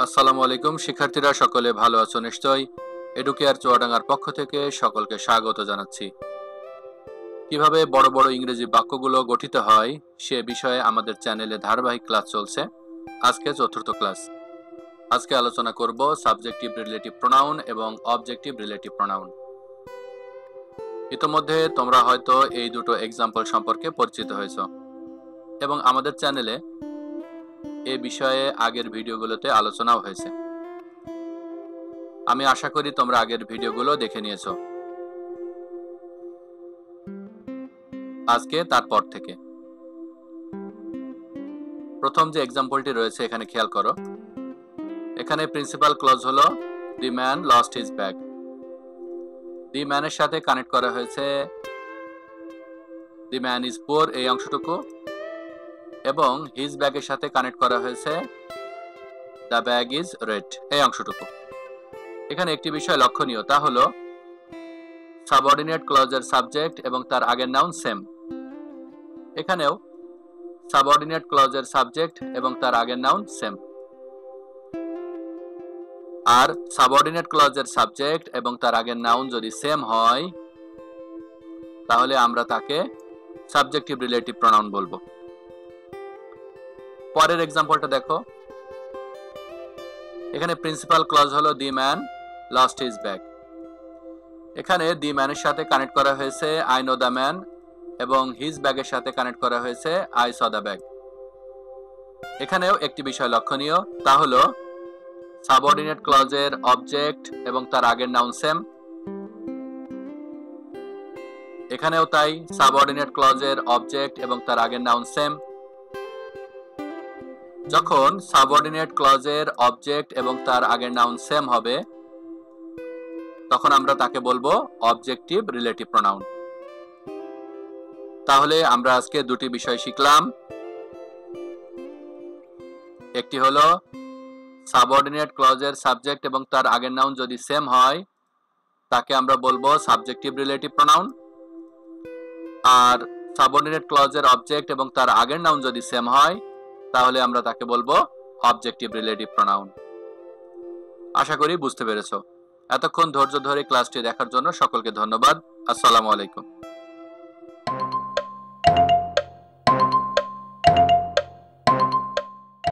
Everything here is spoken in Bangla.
আসসালামু আলাইকুম শিক্ষার্থীরা, সকলে ভালো আছো নিশ্চয়ই। এডুকেয়ার চুয়াডাঙ্গার পক্ষ থেকে সকলকে স্বাগত জানাচ্ছি। কিভাবে বড় বড় ইংরেজি বাক্যগুলো গঠিত হয় সে বিষয়ে আমাদের চ্যানেলে ধারাবাহিক ক্লাস চলছে। আজকে চতুর্থ ক্লাস। আজকে আলোচনা করব সাবজেক্টিভ রিলেটিভ প্রোনাউন এবং অবজেক্টিভ রিলেটিভ প্রোনাউন। ইতোমধ্যে তোমরা হয়তো এই দুটো এক্সাম্পল সম্পর্কে পরিচিত হয়েছো এবং আমাদের চ্যানেলে এ বিষয়ে আগের ভিডিওগুলোতে আলোচনাও হয়েছে। আমি আশা করি তোমরা আগের ভিডিওগুলো দেখে নিয়েছো। আজকে তারপর থেকে প্রথম যে এক্সাম্পলটি রয়েছে এখানে খেয়াল করো। এখানে প্রিন্সিপাল ক্লজ হলো the man lost his bag. The ম্যানের সাথে কানেক্ট করা হয়েছে দি ম্যান ইজ পুয়ার এই অংশটুকু, এবং হিজ ব্যাগের সাথে কানেক্ট করা হয়েছে দ্য ব্যাগ ইজ রেড এই অংশটুকু। এখানে একটি বিষয় লক্ষণীয়, তা হলো সাবঅর্ডিনেট ক্লজের সাবজেক্ট এবং তার আগের নাউন সেম। এখানেও সাবঅর্ডিনেট ক্লজের সাবজেক্ট এবং তার আগের নাউন সেম। আর সাবঅর্ডিনেট ক্লজের সাবজেক্ট এবং তার আগের নাউন যদি সেম হয় তাহলে আমরা তাকে সাবজেক্টিভ রিলেটিভ প্রোনাউন বলবো। পরের এক্সাম্পলটা দেখো। এখানে প্রিন্সিপাল ক্লজ হলো the man lost his bag. এখানে দি ম্যানের সাথে কানেক্ট করা হয়েছে আই নো দ্য ম্যান, এবং হিজ ব্যাগের সাথে কানেক্ট করা হয়েছে আই স দ্য ব্যাগ। এখানেও একটি বিষয় লক্ষণীয়, তা হলো সাবঅর্ডিনেট ক্লজের অবজেক্ট এবং তার আগের নাউন সেম। এখানেও তাই, সাবঅর্ডিনেট ক্লজের অবজেক্ট এবং তার আগের নাউন সেম। যখন সাবঅর্ডিনেট ক্লজের অবজেক্ট এবং তার আগের নাউন সেম হবে তখন আমরা তাকে বলবো অবজেক্টিভ রিলেটিভ প্রোনাউন। তাহলে আমরা আজকে দুটি বিষয় শিখলাম। একটি হলো সাবঅর্ডিনেট ক্লজের সাবজেক্ট এবং তার আগের নাউন যদি সেম হয় তাকে আমরা বলবো সাবজেক্টিভ রিলেটিভ প্রোনাউন, আর সাবঅর্ডিনেট ক্লজের অবজেক্ট এবং তার আগের নাউন যদি সেম হয় তাহলে আমরা তাকে বলবো অবজেক্টিভ রিলেটিভ প্রোনাউন। আশা করি বুঝতে পেরেছো। এতক্ষণ ধৈর্য ধরে ক্লাসটি দেখার জন্য সকলকে ধন্যবাদ। আসসালামু আলাইকুম।